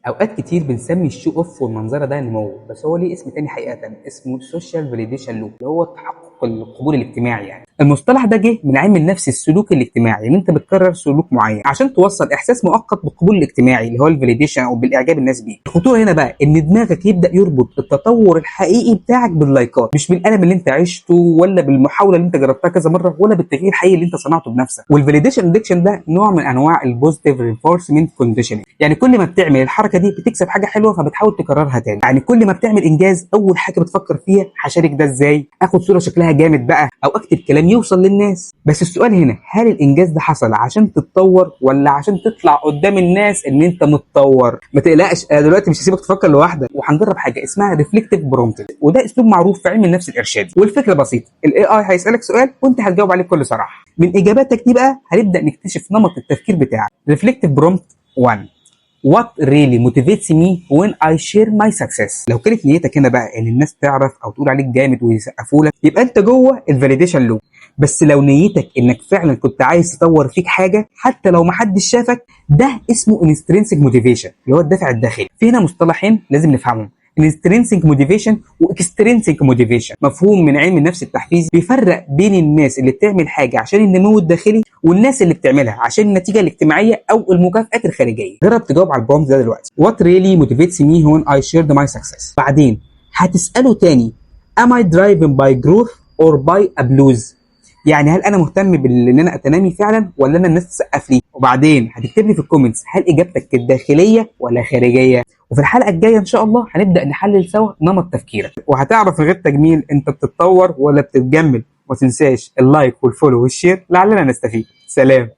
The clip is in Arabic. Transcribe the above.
اوقات كتير بنسمي الشو اوف والمنظره ده نمو، بس هو ليه اسم تاني حقيقه، اسمه سوشيال فاليديشن لوب، اللي هو تحقق القبول الاجتماعي. يعني المصطلح ده جه من علم النفس السلوك الاجتماعي، ان انت بتكرر سلوك معين عشان توصل احساس مؤقت بالقبول الاجتماعي اللي هو الفاليديشن او بالاعجاب الناس بيه. الخطوره هنا بقى ان دماغك يبدا يربط التطور الحقيقي بتاعك باللايكات، مش بالالم اللي انت عشته ولا بالمحاوله اللي انت جربتها كذا مره ولا بالتغيير الحقيقي اللي انت صنعته بنفسك. والفاليديشن ادكشن ده نوع من انواع البوزيتيف رينفورسمنت كونديشننج، يعني كل ما بتعمل الحركه دي بتكسب حاجه حلوه فبتحاول تكررها تاني. يعني كل ما بتعمل انجاز اول حاجه بتفكر فيها هشارك ده ازاي، اخد صوره شكلها جامد بقى او اكتب كلام يوصل للناس. بس السؤال هنا، هل الانجاز ده حصل عشان تتطور ولا عشان تطلع قدام الناس ان انت متطور؟ ما تقلقش، انا دلوقتي مش هسيبك تفكر لوحدك، وهنجرب حاجه اسمها ريفلكتيف برومبت، وده اسلوب معروف في علم النفس الارشادي. والفكره بسيطه، الاي اي هيسالك سؤال وانت هتجاوب عليه بكل صراحه. من اجاباتك دي بقى هنبدا نكتشف نمط التفكير بتاعك. ريفلكتيف برومبت 1: What really motivates me when I share my success. لو كانت نيتك هنا بقى ان الناس تعرف او تقول عليك جامد ويسقفوا لك، يبقى انت جوه الفاليديشن لوب. بس لو نيتك انك فعلا كنت عايز تطور فيك حاجه حتى لو ما حدش شافك، ده اسمه intrinsic motivation اللي هو الدافع الداخلي. في هنا مصطلحين لازم نفهمهم: intrinsic motivation واكسترينسيك موتيفيشن، مفهوم من علم النفس التحفيزي بيفرق بين الناس اللي بتعمل حاجه عشان النمو الداخلي والناس اللي بتعملها عشان النتيجه الاجتماعيه او المكافآت الخارجيه. جرب تجاوب على البرومبت ده دلوقتي: What really motivates me when I shared my success. بعدين هتساله تاني: Am I driven by growth or by applause؟ يعني هل انا مهتم بان انا اتنامي فعلا ولا انا الناس تسقف لي؟ وبعدين هتكتب لي في الكومنتس هل اجابتك الداخليه ولا خارجيه. وفي الحلقه الجايه ان شاء الله هنبدا نحلل سوا نمط تفكيرك، وهتعرف من غير تجميل انت بتتطور ولا بتتجمل. وما تنساش اللايك والفولو والشير لعلنا نستفيد. سلام.